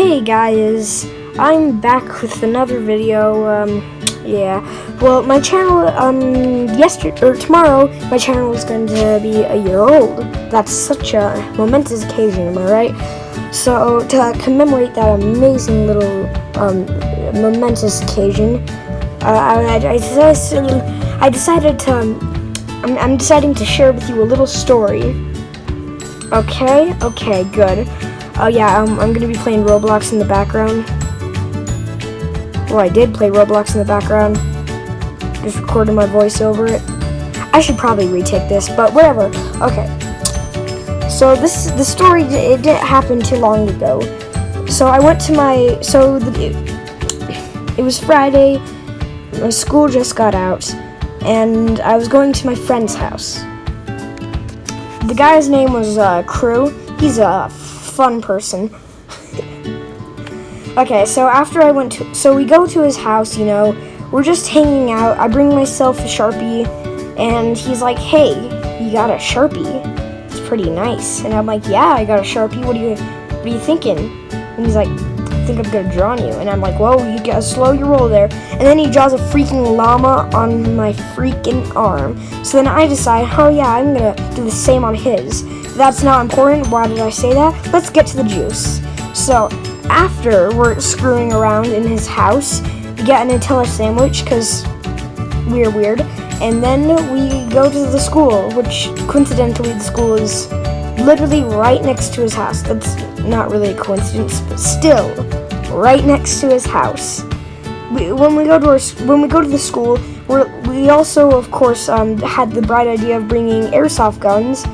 Hey guys, I'm back with another video. Well, my channel, tomorrow, my channel is going to be a year old. That's such a momentous occasion, am I right? So, to commemorate that amazing little, momentous occasion, I'm deciding to share with you a little story. Okay, good. I'm gonna be playing Roblox in the background. Well, I did play Roblox in the background. Just recorded my voice over it. I should probably retake this, but whatever. Okay. So the story, it didn't happen too long ago. So I went to it was Friday, my school just got out, and I was going to my friend's house. The guy's name was Crew. He's a fun person. Okay, so we go to his house, we're just hanging out. I bring myself a Sharpie, and he's like, "Hey, you got a Sharpie? It's pretty nice." And I'm like, "Yeah, I got a Sharpie. What are you thinking?" And he's like, "I think I'm gonna draw on you." And I'm like, "Whoa, you gotta slow your roll there." And then he draws a freaking llama on my freaking arm. So then I decide, oh yeah, I'm gonna do the same on his. That's not important. Why did I say that? Let's get to the juice. So after we're screwing around in his house, we get a Nutella sandwich because we're weird. And then we go to the school, which coincidentally the school is literally right next to his house. That's not really a coincidence, but still, right next to his house. When we go to the school, we also, of course, had the bright idea of bringing airsoft guns,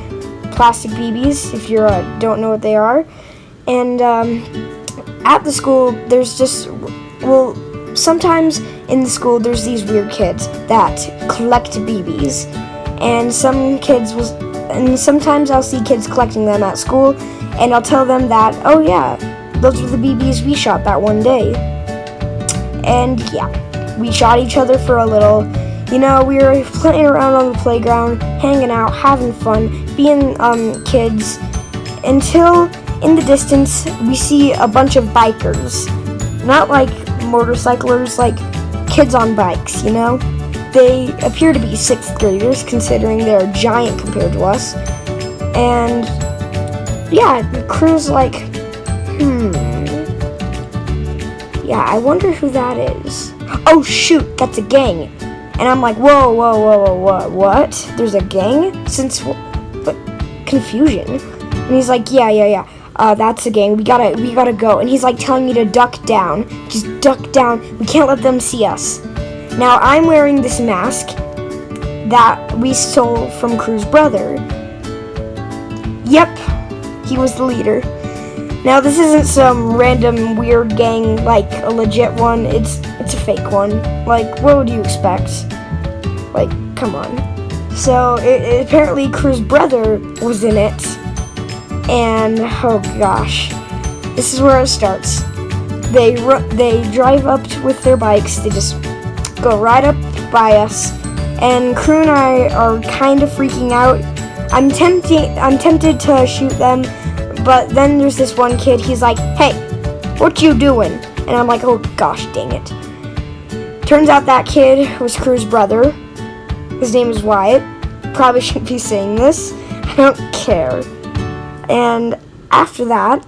plastic BBs, if you don't know what they are. And at the school, sometimes in the school there's these weird kids that collect BBs, and sometimes I'll see kids collecting them at school, and I'll tell them that, oh yeah, those are the BBs we shot that one day. And yeah, we shot each other for a little. We were playing around on the playground, hanging out, having fun, being kids, until in the distance we see a bunch of bikers. Not like motorcyclers, like kids on bikes, They appear to be 6th graders, considering they're giant compared to us. And yeah, Crew's like, yeah, I wonder who that is. Oh shoot, that's a gang. And I'm like, whoa, what? There's a gang? But confusion. And he's like, yeah. That's a gang. We gotta go. And he's like telling me to duck down. Just duck down. We can't let them see us. Now I'm wearing this mask that we stole from Crew's brother. Yep, he was the leader. Now this isn't some random weird gang, like a legit one. It's a fake one. Like, what would you expect? Like, come on. So apparently Crew's brother was in it, and oh gosh, this is where it starts. They drive up with their bikes. They just go right up by us, and Crew and I are kind of freaking out. I'm tempted to shoot them. But then there's this one kid, he's like, "Hey, what you doing?" And I'm like, oh gosh, dang it. Turns out that kid was Crew's brother. His name is Wyatt. Probably shouldn't be saying this. I don't care. And after that,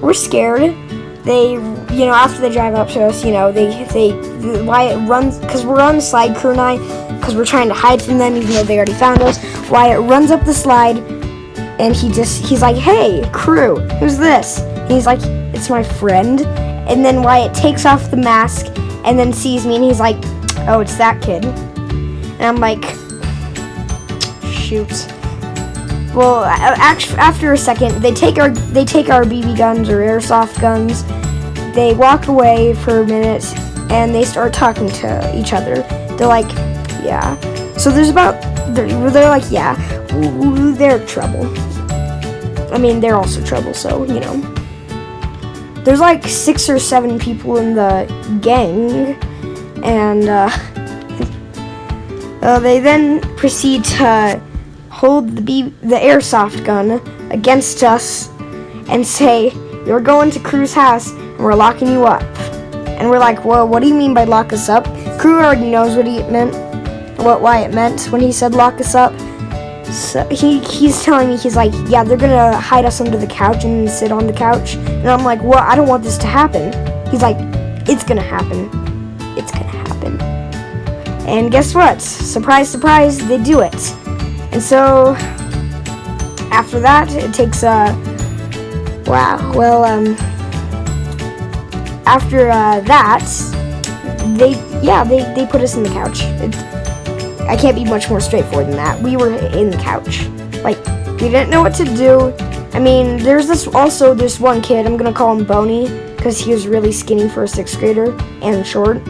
we're scared. After they drive up to us, Wyatt runs, because we're on the slide, Crew and I, because we're trying to hide from them, even though they already found us. Wyatt runs up the slide, and he's like, "Hey, Crew, who's this?" And he's like, "It's my friend." And then Wyatt takes off the mask, and then sees me, and he's like, "Oh, it's that kid." And I'm like, shoot. Well, after a second, they take our BB guns or airsoft guns. They walk away for a minute, and they start talking to each other. They're like, yeah. So they're like, yeah, they're trouble. I mean, they're also trouble, so, There's like 6 or 7 people in the gang, and they then proceed to hold the airsoft gun against us and say, you're going to Crew's house and we're locking you up. And we're like, well, what do you mean by lock us up? Crew already knows what he meant, why it meant when he said lock us up. So he's telling me, he's like, yeah, they're gonna hide us under the couch and sit on the couch. And I'm like, well, I don't want this to happen. He's like, it's gonna happen. It's gonna happen. And guess what? Surprise, surprise, they do it. And so after that, it takes after that, they put us in the couch. I can't be much more straightforward than that. We were in the couch. Like, we didn't know what to do. I mean, there's this one kid, I'm gonna call him Boney, because he was really skinny for a 6th grader and short.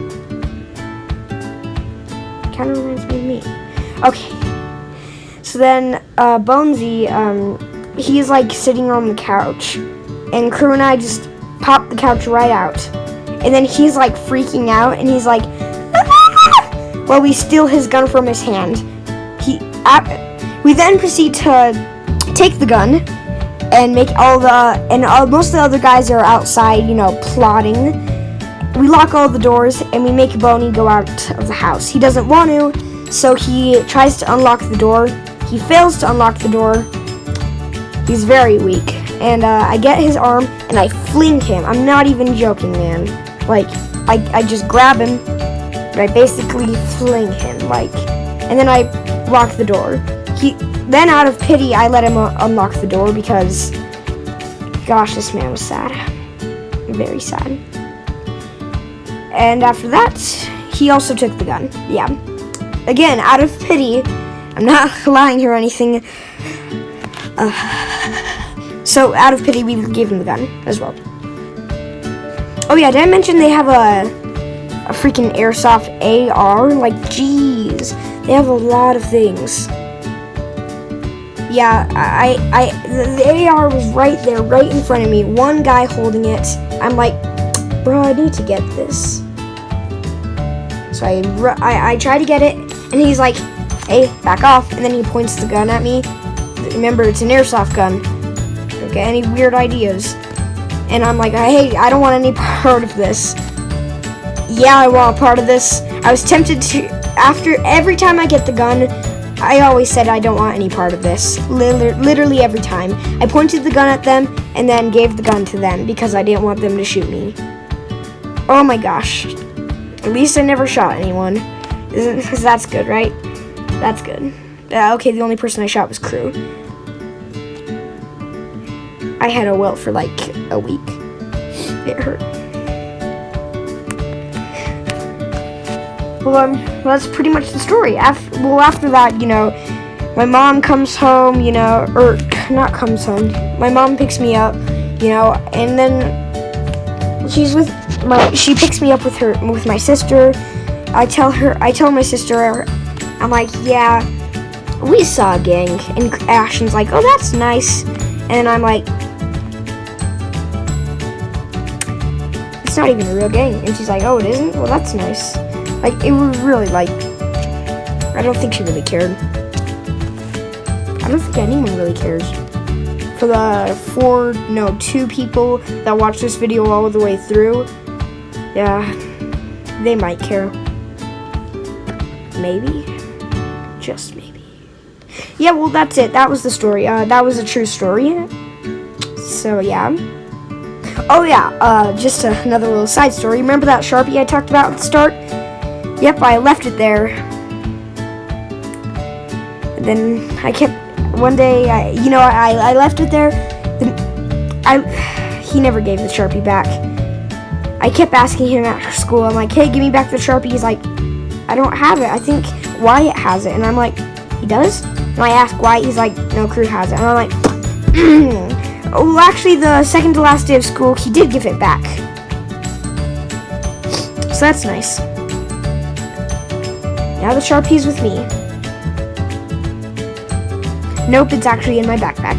Kind of reminds me of me. Okay. So then, Bonesy, he's like sitting on the couch, and Crew and I just pop the couch right out. And then he's like freaking out, and he's like, ah! Well, we steal his gun from his hand. We then proceed to take the gun and make most of the other guys are outside, plotting. We lock all the doors and we make Boney go out of the house. He doesn't want to, so he tries to unlock the door. He fails to unlock the door. He's very weak. And I get his arm and I fling him. I'm not even joking, man. Like, I just grab him and I basically fling him, and then I lock the door. Then out of pity, I let him unlock the door because, gosh, this man was sad. Very sad. And after that, he also took the gun. Yeah. Again, out of pity. I'm not lying here or anything. So, out of pity, we gave him the gun as well. Oh yeah, did I mention they have a freaking airsoft AR? Like, jeez. They have a lot of things. Yeah, the AR was right there, right in front of me. One guy holding it. I'm like, bro, I need to get this. So I try to get it, and he's like, hey, back off. And then he points the gun at me. Remember, it's an airsoft gun. Don't get any weird ideas. And I'm like, hey, I don't want any part of this. Yeah, I want a part of this. I was tempted to, after every time I get the gun, I always said I don't want any part of this. Literally every time. I pointed the gun at them and then gave the gun to them because I didn't want them to shoot me. Oh my gosh. At least I never shot anyone. Because that's good, right? That's good. Okay, the only person I shot was Crew. I had a welt for like a week. It hurt. Well, that's pretty much the story. After that, my mom comes home, or not comes home. My mom picks me up, and then she picks me up with my sister. I tell my sister, I'm like, yeah, we saw a gang. And Ashton's like, oh, that's nice. And I'm like, it's not even a real gang. And she's like, oh, it isn't? Well, that's nice. Like, it was really, I don't think she really cared. I don't think anyone really cares. For the 2 people that watch this video all the way through, yeah, they might care. Maybe. Just maybe. Yeah, well, that's it. That was the story. That was a true story. So, yeah. Oh, yeah, just another little side story. Remember that Sharpie I talked about at the start? Yep, I left it there. And then I kept, one day, I left it there. He never gave the Sharpie back. I kept asking him at school. I'm like, hey, give me back the Sharpie. He's like, I don't have it. I think Wyatt has it. And I'm like, he does? And I ask Wyatt. He's like, no, Crew has it. And I'm like, well, actually, the second to last day of school, he did give it back. So that's nice. Now the Sharpie's with me. Nope, it's actually in my backpack.